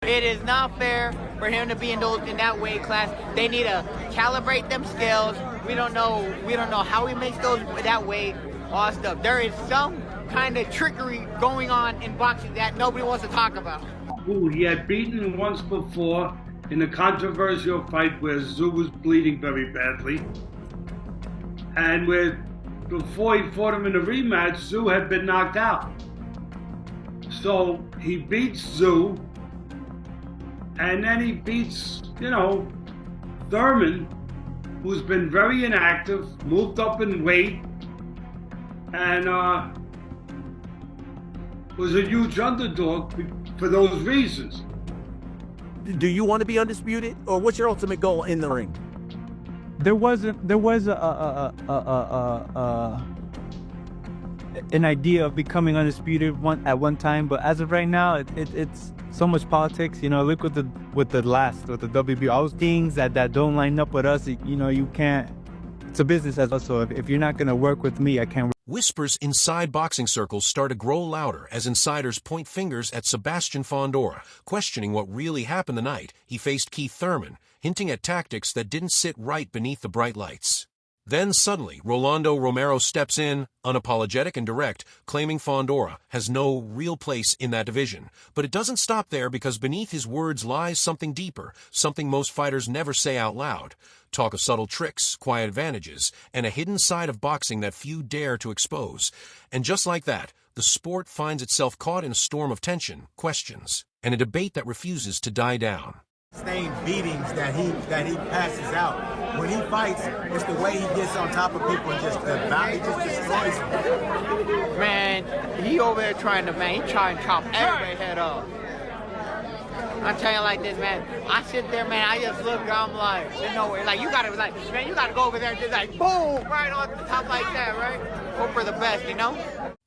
It is not fair for him to be in that weight class. They need to calibrate them scales. We don't know how he makes those that weight. All stuff. There is some kind of trickery going on in boxing that nobody wants to talk about. Who he had beaten once before in a controversial fight where Tszyu was bleeding very badly, and before he fought him in a rematch, Tszyu had been knocked out. So he beats Tszyu, and then he beats, Thurman, who's been very inactive, moved up in weight, and was a huge underdog for those reasons. Do you want to be undisputed, or what's your ultimate goal in the ring? There was an idea of becoming undisputed at one time, but as of right now, it's so much politics. Look with the WB, all those things that don't line up with us. You can't. It's a business as well. So if you're not gonna work with me, I can't. Whispers inside boxing circles start to grow louder as insiders point fingers at Sebastian Fundora, questioning what really happened the night he faced Keith Thurman, hinting at tactics that didn't sit right beneath the bright lights. Then suddenly, Rolando Romero steps in, unapologetic and direct, claiming Fondora has no real place in that division. But it doesn't stop there, because beneath his words lies something deeper, something most fighters never say out loud. Talk of subtle tricks, quiet advantages, and a hidden side of boxing that few dare to expose. And just like that, the sport finds itself caught in a storm of tension, questions, and a debate that refuses to die down. Sustained beatings that he passes out. When he fights, it's the way he gets on top of people and just the body just destroys him. Man, he over there trying to chop everybody's head off. I'm telling you like this, man. I sit there, man. I just look. I'm like, there's no way. Like you gotta go over there and just like boom, right on the top like that, right? Hope for the best,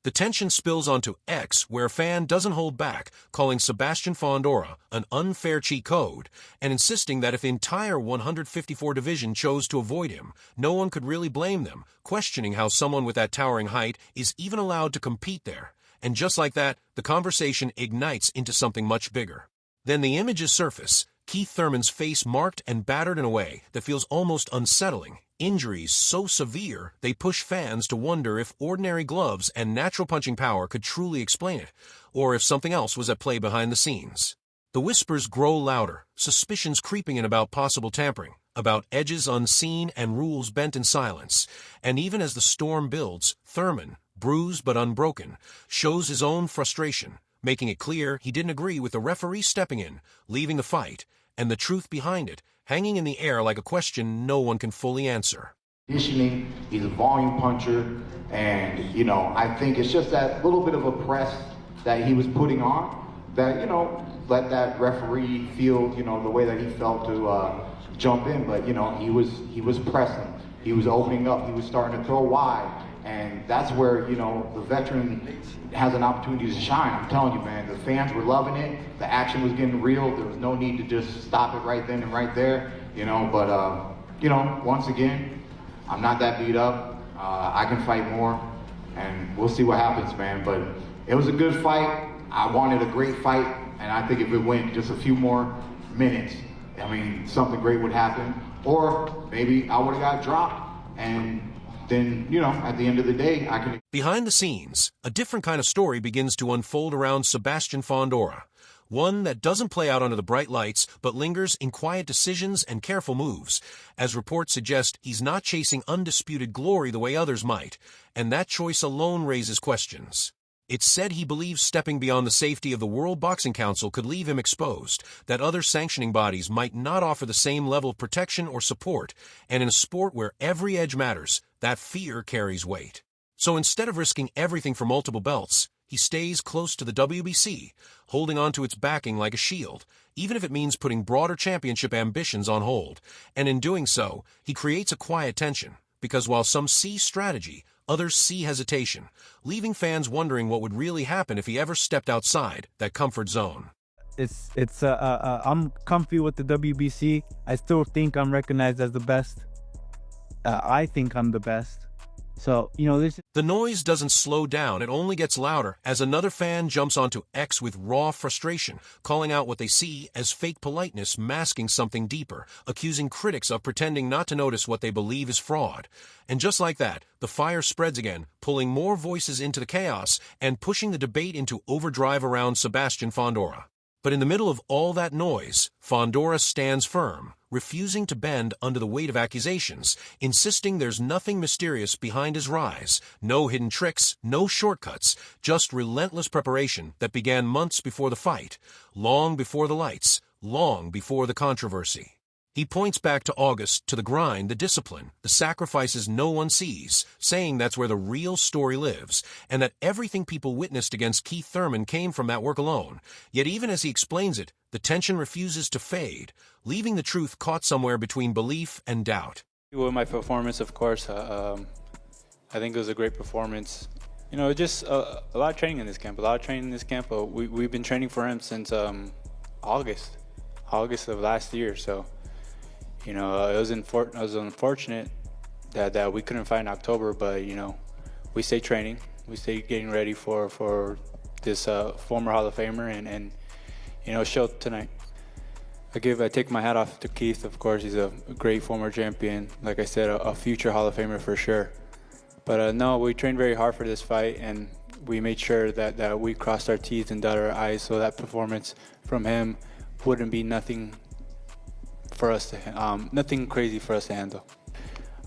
The tension spills onto X, where a fan doesn't hold back, calling Sebastian Fundora an unfair cheat code, and insisting that if the entire 154 division chose to avoid him, no one could really blame them, questioning how someone with that towering height is even allowed to compete there. And just like that, the conversation ignites into something much bigger. Then the images surface, Keith Thurman's face marked and battered in a way that feels almost unsettling. Injuries so severe, they push fans to wonder if ordinary gloves and natural punching power could truly explain it, or if something else was at play behind the scenes. The whispers grow louder, suspicions creeping in about possible tampering, about edges unseen and rules bent in silence. And even as the storm builds, Thurman, bruised but unbroken, shows his own frustration, making it clear he didn't agree with the referee stepping in, leaving the fight, and the truth behind it hanging in the air like a question no one can fully answer. Conditioning, he's a volume puncher, and I think it's just that little bit of a press that he was putting on that let that referee feel the way that he felt to jump in. But he was pressing, he was opening up, he was starting to throw wide, and that's where the veteran has an opportunity to shine. I'm telling you, man, the fans were loving it. The action was getting real. There was no need to just stop it right then and right there, But once again, I'm not that beat up. I can fight more, and we'll see what happens, man. But it was a good fight. I wanted a great fight, and I think if it went just a few more minutes, something great would happen. Or maybe I would have got dropped, and then, at the end of the day, I can... Behind the scenes, a different kind of story begins to unfold around Sebastian Fundora. One that doesn't play out under the bright lights, but lingers in quiet decisions and careful moves. As reports suggest, he's not chasing undisputed glory the way others might, and that choice alone raises questions. It's said he believes stepping beyond the safety of the World Boxing Council could leave him exposed, that other sanctioning bodies might not offer the same level of protection or support, and in a sport where every edge matters, that fear carries weight. So instead of risking everything for multiple belts, he stays close to the WBC, holding on to its backing like a shield, even if it means putting broader championship ambitions on hold. And in doing so, he creates a quiet tension, because while some see strategy, others see hesitation, leaving fans wondering what would really happen if he ever stepped outside that comfort zone. I'm comfy with the WBC. I still think I'm recognized as the best. I think I'm the best. So, this. The noise doesn't slow down, it only gets louder as another fan jumps onto X with raw frustration, calling out what they see as fake politeness masking something deeper, accusing critics of pretending not to notice what they believe is fraud. And just like that, the fire spreads again, pulling more voices into the chaos and pushing the debate into overdrive around Sebastian Fundora. But in the middle of all that noise, Fondora stands firm, refusing to bend under the weight of accusations, insisting there's nothing mysterious behind his rise, no hidden tricks, no shortcuts, just relentless preparation that began months before the fight, long before the lights, long before the controversy. He points back to August, to the grind, the discipline, the sacrifices no one sees, saying that's where the real story lives, and that everything people witnessed against Keith Thurman came from that work alone. Yet even as he explains it, the tension refuses to fade, leaving the truth caught somewhere between belief and doubt. With my performance, of course, I think it was a great performance. Just a lot of training in this camp, We've been training for him since August of last year, so... it was unfortunate that we couldn't fight in October, but we stayed training, we stayed getting ready for this former Hall of Famer, and show tonight. I take my hat off to Keith. Of course, he's a great former champion. Like I said, a future Hall of Famer for sure. But no, we trained very hard for this fight, and we made sure that we crossed our T's and dotted our I's, so that performance from him wouldn't be nothing crazy for us to handle.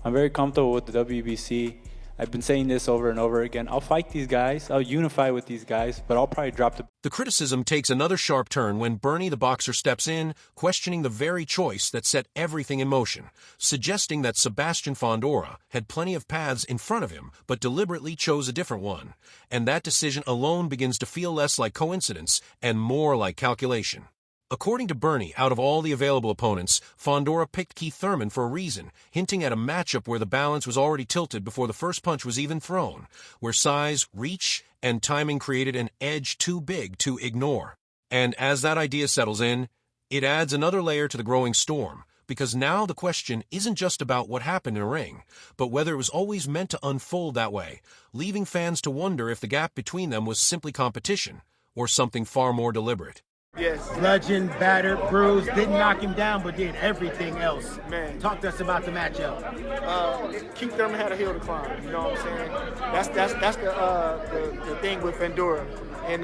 I'm very comfortable with the WBC. I've been saying this over and over again. I'll fight these guys. I'll unify with these guys, but I'll probably drop the... The criticism takes another sharp turn when Bernie the boxer steps in, questioning the very choice that set everything in motion, suggesting that Sebastian Fundora had plenty of paths in front of him, but deliberately chose a different one. And that decision alone begins to feel less like coincidence and more like calculation. According to Bernie, out of all the available opponents, Fondora picked Keith Thurman for a reason, hinting at a matchup where the balance was already tilted before the first punch was even thrown, where size, reach, and timing created an edge too big to ignore. And as that idea settles in, it adds another layer to the growing storm, because now the question isn't just about what happened in a ring, but whether it was always meant to unfold that way, leaving fans to wonder if the gap between them was simply competition, or something far more deliberate. Yes. Bludgeoned, battered, bruised, didn't knock him down, but did everything else. Man, talk to us about the matchup. Keith Thurman had a hill to climb. You know what I'm saying? That's the thing with Fondora. And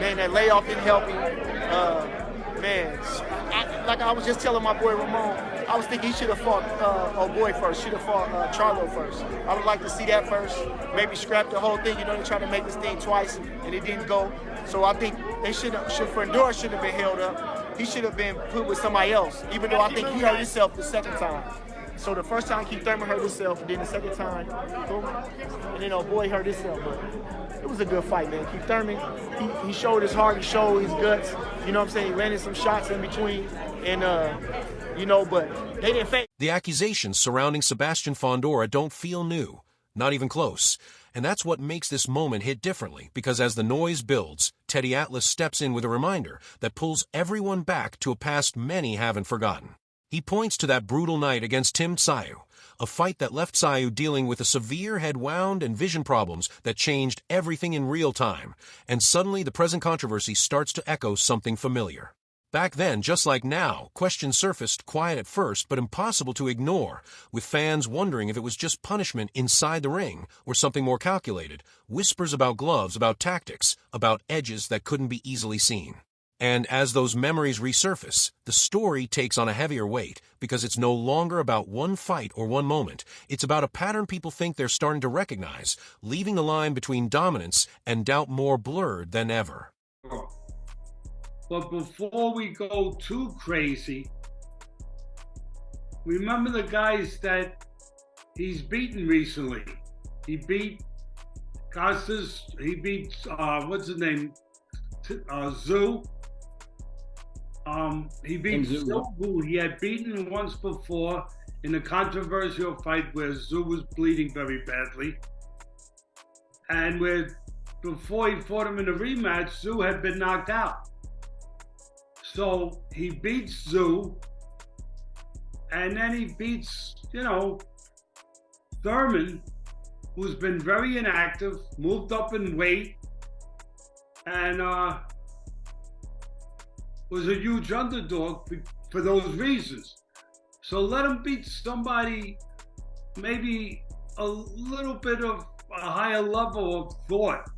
man, that layoff didn't help him. Like I was just telling my boy Ramon, I was thinking he should have fought old boy first. Should have fought Charlo first. I would like to see that first. Maybe scrap the whole thing. They tried to make this thing twice and it didn't go. So I think Fondora should have been held up. He should have been put with somebody else, even though I think he hurt himself the second time. So the first time Keith Thurman hurt himself, and then the second time, boom, and then boy hurt himself. But it was a good fight, man. Keith Thurman, he showed his heart, he showed his guts. You know what I'm saying? He landed some shots in between, and but they didn't fake. The accusations surrounding Sebastian Fundora don't feel new, not even close. And that's what makes this moment hit differently, because as the noise builds, Teddy Atlas steps in with a reminder that pulls everyone back to a past many haven't forgotten. He points to that brutal night against Tim Tszyu, a fight that left Tszyu dealing with a severe head wound and vision problems that changed everything in real time, and suddenly the present controversy starts to echo something familiar. Back then, just like now, questions surfaced, quiet at first, but impossible to ignore, with fans wondering if it was just punishment inside the ring or something more calculated, whispers about gloves, about tactics, about edges that couldn't be easily seen. And as those memories resurface, the story takes on a heavier weight because it's no longer about one fight or one moment. It's about a pattern people think they're starting to recognize, leaving the line between dominance and doubt more blurred than ever. But before we go too crazy, remember the guys that he's beaten recently. He beat Costas, he beat, what's his name, Zoo. He beat Zoo, who he had beaten once before in a controversial fight where Zoo was bleeding very badly. And before he fought him in a rematch, Zoo had been knocked out. So he beats Zoo, and then he beats, Thurman, who's been very inactive, moved up in weight, and was a huge underdog for those reasons. So let him beat somebody maybe a little bit of a higher level of thought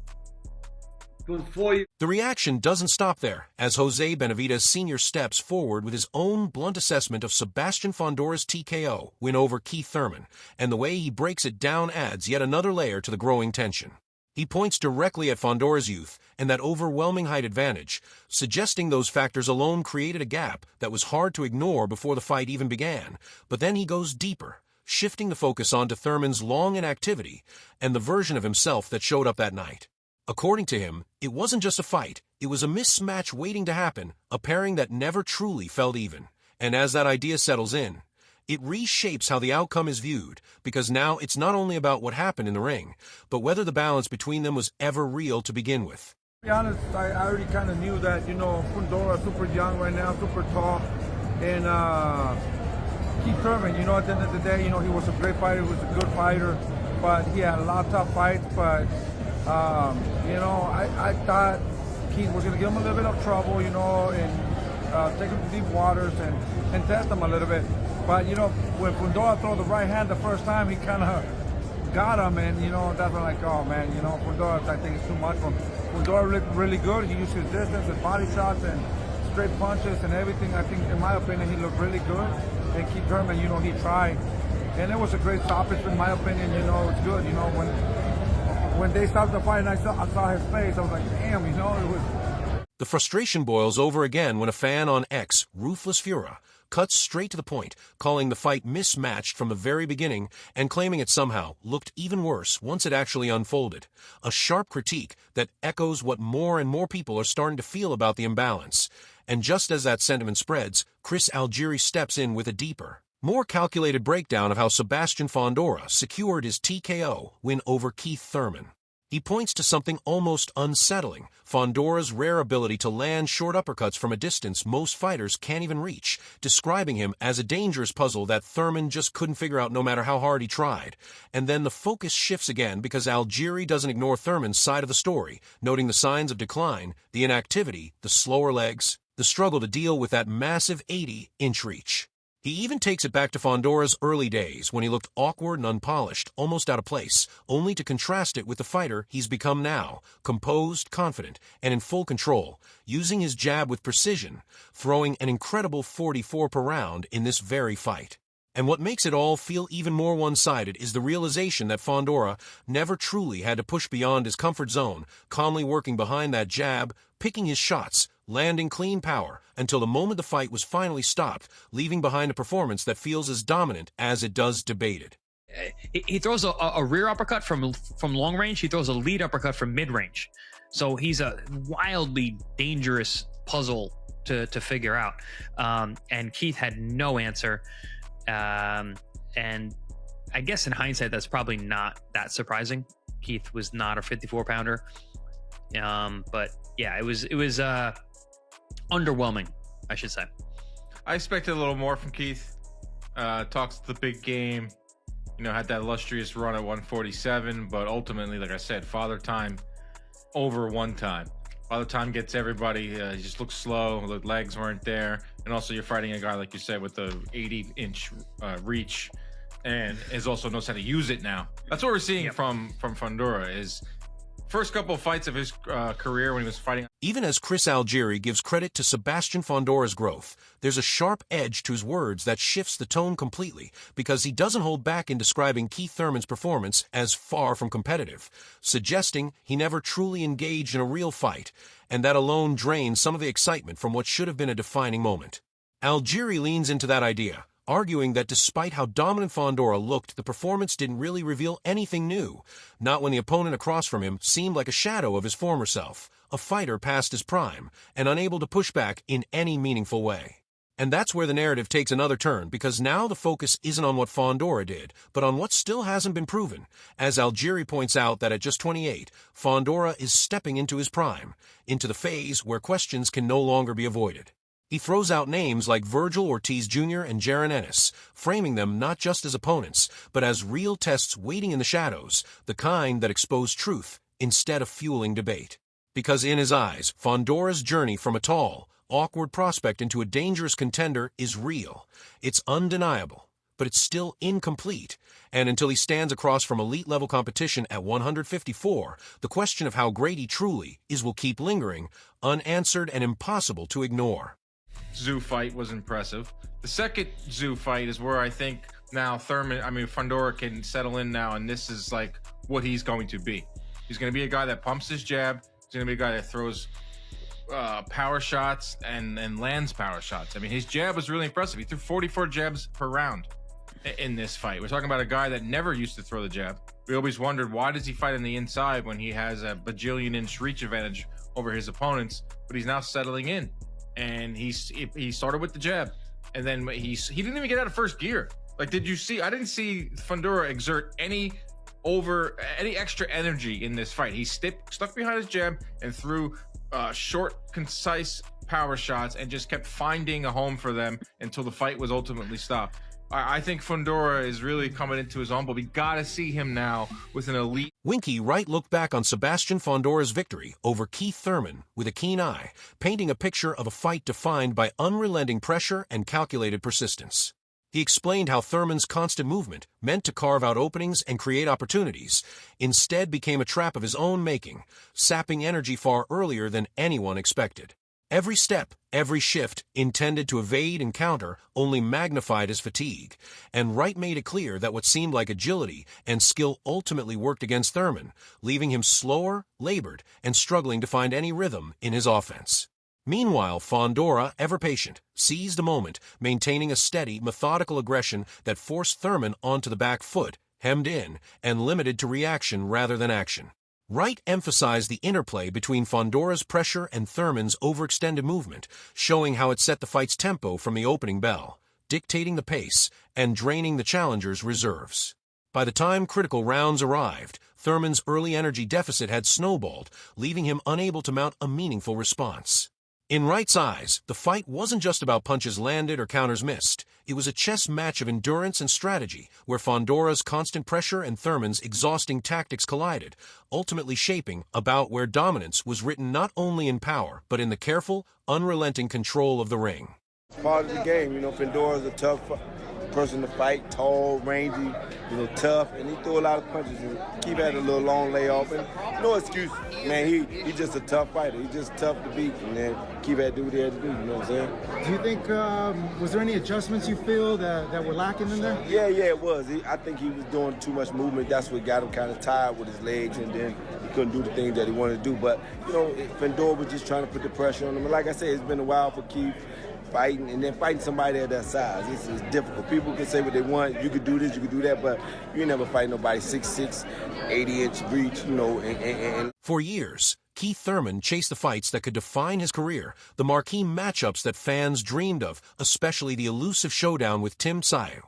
before you. The reaction doesn't stop there, as Jose Benavidez Sr. steps forward with his own blunt assessment of Sebastian Fundora's TKO win over Keith Thurman, and the way he breaks it down adds yet another layer to the growing tension. He points directly at Fondora's youth and that overwhelming height advantage, suggesting those factors alone created a gap that was hard to ignore before the fight even began, but then he goes deeper, shifting the focus onto Thurman's long inactivity and the version of himself that showed up that night. According to him, it wasn't just a fight, it was a mismatch waiting to happen, a pairing that never truly felt even. And as that idea settles in, it reshapes how the outcome is viewed, because now it's not only about what happened in the ring, but whether the balance between them was ever real to begin with. To be honest, I already kind of knew that, Fondora is super young right now, super tall, and Keith Thurman, at the end of the day, he was a great fighter, he was a good fighter, but he had a lot of tough fights, but I thought Keith was going to give him a little bit of trouble, and take him to deep waters and test him a little bit. But, when Fondora threw the right hand the first time, he kind of got him, and, that's when like, oh, man, Fondora, I think it's too much for him. Fondora looked really good. He used his distance, his body shots, and straight punches and everything. I think, in my opinion, he looked really good. And Keith Thurman, he tried. And it was a great stoppage, in my opinion, it's good. When they stopped the fight and I saw his face, I was like, damn, it was. The frustration boils over again when a fan on X, Ruthless Fura, cuts straight to the point, calling the fight mismatched from the very beginning and claiming it somehow looked even worse once it actually unfolded. A sharp critique that echoes what more and more people are starting to feel about the imbalance. And just as that sentiment spreads, Chris Algeri steps in with a deeper, more calculated breakdown of how Sebastian Fundora secured his TKO win over Keith Thurman. He points to something almost unsettling, Fondora's rare ability to land short uppercuts from a distance most fighters can't even reach, describing him as a dangerous puzzle that Thurman just couldn't figure out no matter how hard he tried. And then the focus shifts again because Algeri doesn't ignore Thurman's side of the story, noting the signs of decline, the inactivity, the slower legs, the struggle to deal with that massive 80-inch reach. He even takes it back to Fondora's early days when he looked awkward and unpolished, almost out of place, only to contrast it with the fighter he's become now, composed, confident, and in full control, using his jab with precision, throwing an incredible 44 per round in this very fight. And what makes it all feel even more one-sided is the realization that Fondora never truly had to push beyond his comfort zone, calmly working behind that jab, picking his shots, landing clean power, until the moment the fight was finally stopped, leaving behind a performance that feels as dominant as it does debated. He throws a rear uppercut from long range. He throws a lead uppercut from mid-range. So he's a wildly dangerous puzzle to figure out. And Keith had no answer. And I guess in hindsight, that's probably not that surprising. Keith was not a 54-pounder. But yeah, it was underwhelming, I should say. I expected a little more from Keith. Talks the big game, had that illustrious run at 147, but ultimately, like I said, Father Time over one time. Father Time gets everybody, he just looks slow, the legs weren't there, and also you're fighting a guy, like you said, with the 80-inch reach, and also knows how to use it now. That's what we're seeing from Fondora, is first couple of fights of his career when he was fighting. Even as Chris Algeri gives credit to Sebastian Fondora's growth, there's a sharp edge to his words that shifts the tone completely, because he doesn't hold back in describing Keith Thurman's performance as far from competitive, suggesting he never truly engaged in a real fight, and that alone drains some of the excitement from what should have been a defining moment. Algeri leans into that idea, arguing that despite how dominant Fondora looked, the performance didn't really reveal anything new, not when the opponent across from him seemed like a shadow of his former self, a fighter past his prime, and unable to push back in any meaningful way. And that's where the narrative takes another turn, because now the focus isn't on what Fondora did, but on what still hasn't been proven, as Algeri points out that at just 28, Fondora is stepping into his prime, into the phase where questions can no longer be avoided. He throws out names like Virgil Ortiz Jr. and Jaron Ennis, framing them not just as opponents, but as real tests waiting in the shadows, the kind that expose truth instead of fueling debate. Because in his eyes, Fondora's journey from a tall, awkward prospect into a dangerous contender is real. It's undeniable, but it's still incomplete. And until he stands across from elite-level competition at 154, the question of how great he truly is will keep lingering, unanswered and impossible to ignore. Tszyu fight was impressive. The second Tszyu fight is where I think now Fundora can settle in now, and this is like what he's going to be. He's going to be a guy that pumps his jab. He's going to be a guy that throws power shots and lands power shots. I mean, his jab was really impressive. He threw 44 jabs per round in this fight. We're talking about a guy that never used to throw the jab. We always wondered, why does he fight on the inside when he has a bajillion-inch reach advantage over his opponents? But he's now settling in. And he started with the jab, and then he didn't even get out of first gear. Like, did you see? I didn't see Fundora exert any extra energy in this fight. He stuck behind his jab and threw short, concise power shots and just kept finding a home for them until the fight was ultimately stopped. I think Fundora is really coming into his own, but we got to see him now with an elite. Winky Wright looked back on Sebastian Fundora's victory over Keith Thurman with a keen eye, painting a picture of a fight defined by unrelenting pressure and calculated persistence. He explained how Thurman's constant movement, meant to carve out openings and create opportunities, instead became a trap of his own making, sapping energy far earlier than anyone expected. Every step, every shift, intended to evade and counter, only magnified his fatigue, and Wright made it clear that what seemed like agility and skill ultimately worked against Thurman, leaving him slower, labored, and struggling to find any rhythm in his offense. Meanwhile, Fondora, ever patient, seized the moment, maintaining a steady, methodical aggression that forced Thurman onto the back foot, hemmed in, and limited to reaction rather than action. Wright emphasized the interplay between Fondora's pressure and Thurman's overextended movement, showing how it set the fight's tempo from the opening bell, dictating the pace and draining the challenger's reserves. By the time critical rounds arrived, Thurman's early energy deficit had snowballed, leaving him unable to mount a meaningful response. In Wright's eyes, the fight wasn't just about punches landed or counters missed. It was a chess match of endurance and strategy, where Fondora's constant pressure and Thurman's exhausting tactics collided, ultimately shaping a bout where dominance was written not only in power, but in the careful, unrelenting control of the ring. Part of the game, Fondora's a tough person to fight, tall, rangy, tough, and he threw a lot of punches. And Keith had a little long layoff, and no excuse, man. He's just a tough fighter. He's just tough to beat, and then Keith had to do what he had to do. You know what I'm saying? Do you think was there any adjustments you feel that were lacking in there? Yeah, it was. I think he was doing too much movement. That's what got him kind of tired with his legs, and then he couldn't do the things that he wanted to do. But Fondora was just trying to put the pressure on him. And like I said, it's been a while for Keith. Fighting, and then fighting somebody at that size. This is difficult. People can say what they want. You could do this, you could do that, but you never fight nobody 6'6", 80-inch reach, For years, Keith Thurman chased the fights that could define his career, the marquee matchups that fans dreamed of, especially the elusive showdown with Tim Tszyu.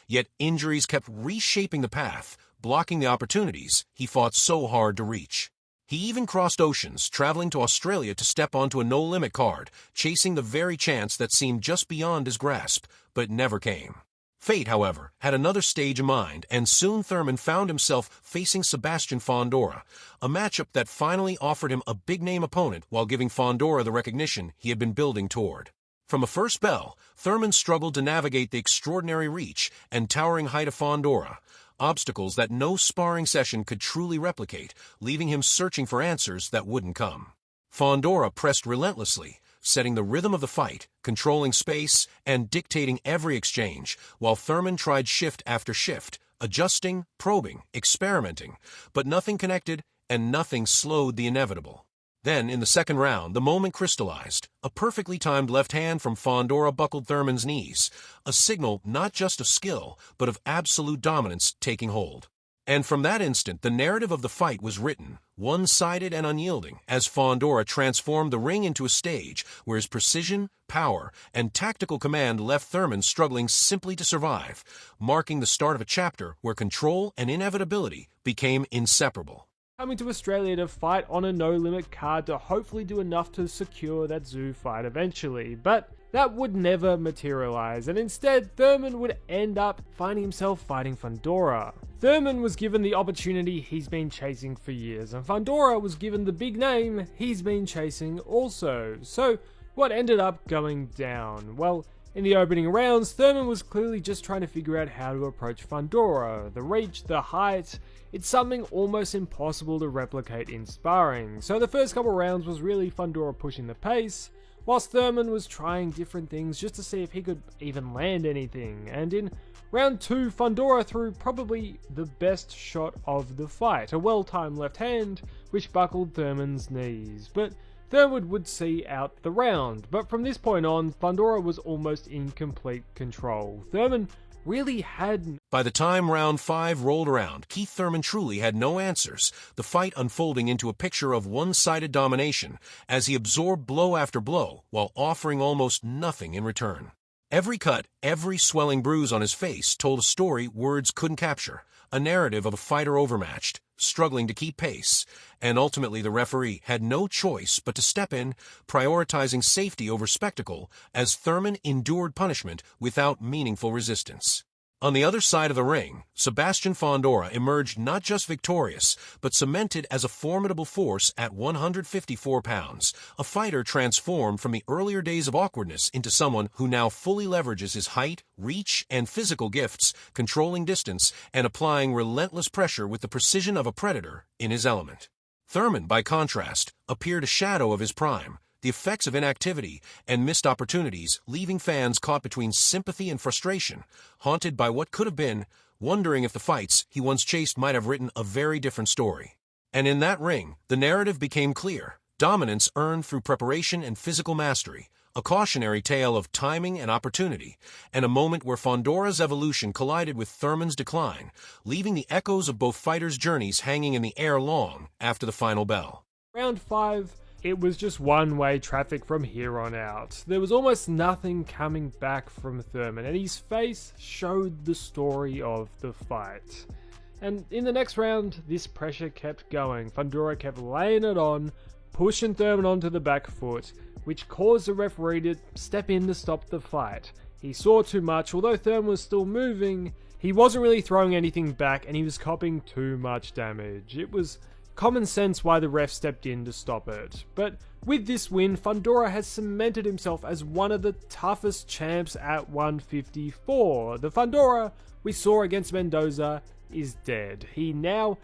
Yet injuries kept reshaping the path, blocking the opportunities he fought so hard to reach. He even crossed oceans, traveling to Australia to step onto a no-limit card, chasing the very chance that seemed just beyond his grasp, but never came. Fate, however, had another stage in mind, and soon Thurman found himself facing Sebastian Fundora, a matchup that finally offered him a big-name opponent while giving Fundora the recognition he had been building toward. From the first bell, Thurman struggled to navigate the extraordinary reach and towering height of Fundora, obstacles that no sparring session could truly replicate, leaving him searching for answers that wouldn't come. Fondora pressed relentlessly, setting the rhythm of the fight, controlling space, and dictating every exchange, while Thurman tried shift after shift, adjusting, probing, experimenting, but nothing connected and nothing slowed the inevitable. Then, in the second round, the moment crystallized. A perfectly timed left hand from Fondora buckled Thurman's knees, a signal not just of skill, but of absolute dominance taking hold. And from that instant, the narrative of the fight was written, one-sided and unyielding, as Fondora transformed the ring into a stage where his precision, power, and tactical command left Thurman struggling simply to survive, marking the start of a chapter where control and inevitability became inseparable. coming to Australia to fight on a no-limit card to hopefully do enough to secure that Tszyu fight eventually, but that would never materialize, and instead Thurman would end up finding himself fighting Fondora. Thurman was given the opportunity he's been chasing for years, and Fondora was given the big name he's been chasing also. So what ended up going down? Well, in the opening rounds, Thurman was clearly just trying to figure out how to approach Fondora. The reach, the height, it's something almost impossible to replicate in sparring. So the first couple rounds was really Fondora pushing the pace, whilst Thurman was trying different things just to see if he could even land anything. And in round 2, Fondora threw probably the best shot of the fight, a well-timed left hand which buckled Thurman's knees. But Thurman would see out the round, but from this point on, Fondora was almost in complete control. Thurman really had... By the time round 5 rolled around, Keith Thurman truly had no answers, the fight unfolding into a picture of one-sided domination as he absorbed blow after blow while offering almost nothing in return. Every cut, every swelling bruise on his face told a story words couldn't capture, a narrative of a fighter overmatched, struggling to keep pace, and ultimately the referee had no choice but to step in, prioritizing safety over spectacle as Thurman endured punishment without meaningful resistance. On the other side of the ring, Sebastian Fundora emerged not just victorious, but cemented as a formidable force at 154 pounds, a fighter transformed from the earlier days of awkwardness into someone who now fully leverages his height, reach, and physical gifts, controlling distance and applying relentless pressure with the precision of a predator in his element. Thurman, by contrast, appeared a shadow of his prime, the effects of inactivity and missed opportunities, leaving fans caught between sympathy and frustration, haunted by what could have been, wondering if the fights he once chased might have written a very different story. And in that ring, the narrative became clear. Dominance earned through preparation and physical mastery, a cautionary tale of timing and opportunity, and a moment where Fondora's evolution collided with Thurman's decline, leaving the echoes of both fighters' journeys hanging in the air long after the final bell. Round 5, it was just one-way traffic from here on out. There was almost nothing coming back from Thurman, and his face showed the story of the fight. And in the next round, this pressure kept going. Fondora kept laying it on, pushing Thurman onto the back foot, which caused the referee to step in to stop the fight. He saw too much. Although Thurman was still moving, he wasn't really throwing anything back, and he was copping too much damage. It was common sense why the ref stepped in to stop it. But with this win, Fondora has cemented himself as one of the toughest champs at 154. The Fondora we saw against Mendoza is dead. He now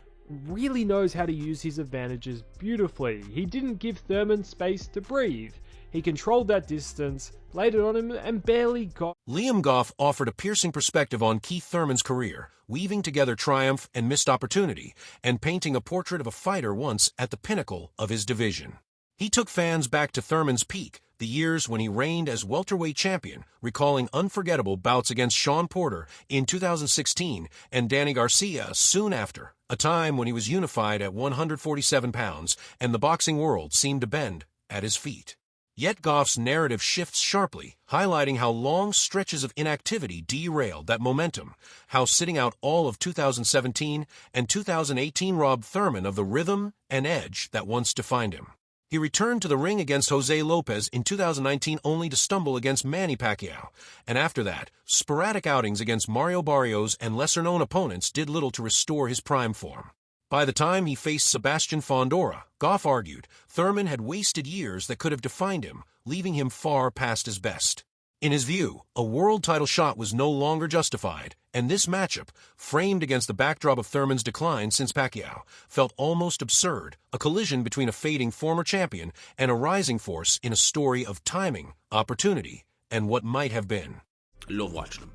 really knows how to use his advantages beautifully. He didn't give Thurman space to breathe. He controlled that distance, laid it on him, and barely got... Liam Goff offered a piercing perspective on Keith Thurman's career, weaving together triumph and missed opportunity, and painting a portrait of a fighter once at the pinnacle of his division. He took fans back to Thurman's peak, the years when he reigned as welterweight champion, recalling unforgettable bouts against Sean Porter in 2016 and Danny Garcia soon after, a time when he was unified at 147 pounds and the boxing world seemed to bend at his feet. Yet Goff's narrative shifts sharply, highlighting how long stretches of inactivity derailed that momentum, how sitting out all of 2017 and 2018 robbed Thurman of the rhythm and edge that once defined him. He returned to the ring against Jose Lopez in 2019 only to stumble against Manny Pacquiao, and after that, sporadic outings against Mario Barrios and lesser-known opponents did little to restore his prime form. By the time he faced Sebastian Fundora, Goff argued Thurman had wasted years that could have defined him, leaving him far past his best. In his view, a world title shot was no longer justified, and this matchup, framed against the backdrop of Thurman's decline since Pacquiao, felt almost absurd, a collision between a fading former champion and a rising force in a story of timing, opportunity, and what might have been. I love watching him.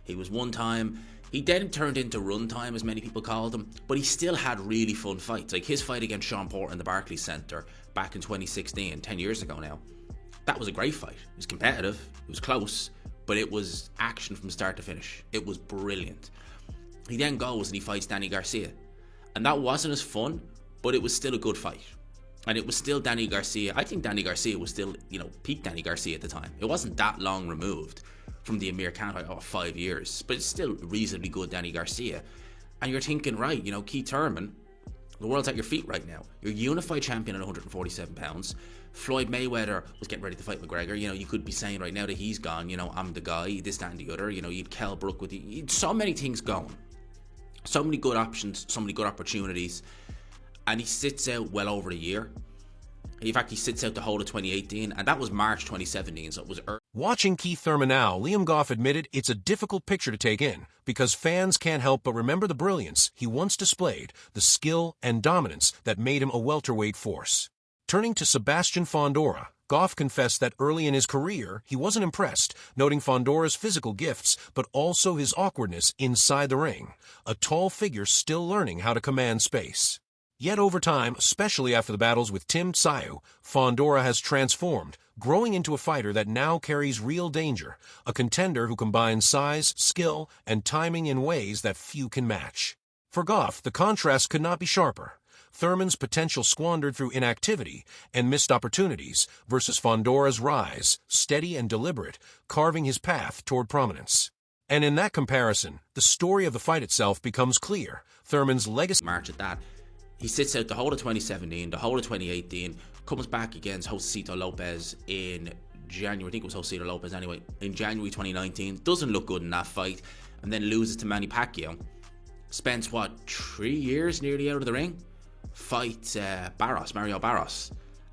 He was one time... He then turned into runtime, as many people called him, but he still had really fun fights. Like his fight against Sean Porter in the Barclays Centre back in 2016, 10 years ago now. That was a great fight. It was competitive, it was close, but it was action from start to finish. It was brilliant. He then goes and he fights Danny Garcia. And that wasn't as fun, but it was still a good fight. And it was still Danny Garcia. I think Danny Garcia was still, peak Danny Garcia at the time. It wasn't that long removed from the Amir Khan fight, 5 years, but it's still reasonably good Danny Garcia. And you're thinking, right, Keith Thurman, The world's at your feet right now. You're unified champion at 147 pounds. Floyd Mayweather was getting ready to fight McGregor. You could be saying right now that he's gone, I'm the guy, this, that, and the other. You'd Kell Brook with you. You'd so many things going. So many good options, so many good opportunities. And he sits out well over a year. In fact, he sits out the whole of 2018, and that was March 2017, so it was early. Watching Keith Thurman now, Liam Goff admitted it's a difficult picture to take in because fans can't help but remember the brilliance he once displayed, the skill and dominance that made him a welterweight force. Turning to Sebastian Fundora, Goff confessed that early in his career, he wasn't impressed, noting Fondora's physical gifts, but also his awkwardness inside the ring, a tall figure still learning how to command space. Yet over time, especially after the battles with Tim Tszyu, Fondora has transformed, growing into a fighter that now carries real danger, a contender who combines size, skill, and timing in ways that few can match. For Goff, the contrast could not be sharper. Thurman's potential squandered through inactivity and missed opportunities versus Fondora's rise, steady and deliberate, carving his path toward prominence. And in that comparison, the story of the fight itself becomes clear. Thurman's legacy... March at that. He sits out the whole of 2017, the whole of 2018, comes back against Josecito Lopez in January. I think it was Josecito Lopez anyway. In January 2019, doesn't look good in that fight, and then loses to Manny Pacquiao. Spends, 3 years nearly out of the ring? Fights Mario Barrios,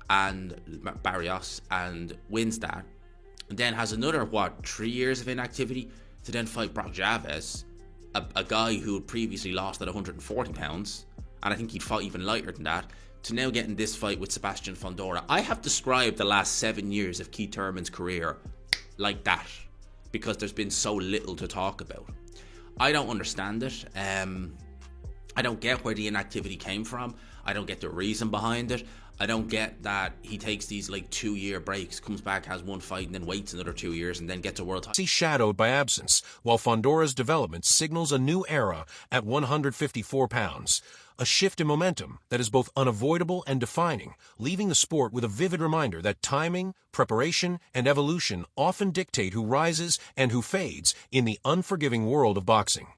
and wins that. And then has another, 3 years of inactivity to then fight Brock Javez, a guy who had previously lost at 140 pounds. And I think he'd fought even lighter than that, to now getting this fight with Sebastian Fundora. I have described the last 7 years of Keith Thurman's career like that, because there's been so little to talk about. I don't understand it. I don't get where the inactivity came from. I don't get the reason behind it. I don't get that he takes these 2-year breaks, comes back, has one fight, and then waits another 2 years and then gets a world title. He's shadowed by absence, while Fondora's development signals a new era at 154 pounds. A shift in momentum that is both unavoidable and defining, leaving the sport with a vivid reminder that timing, preparation, and evolution often dictate who rises and who fades in the unforgiving world of boxing.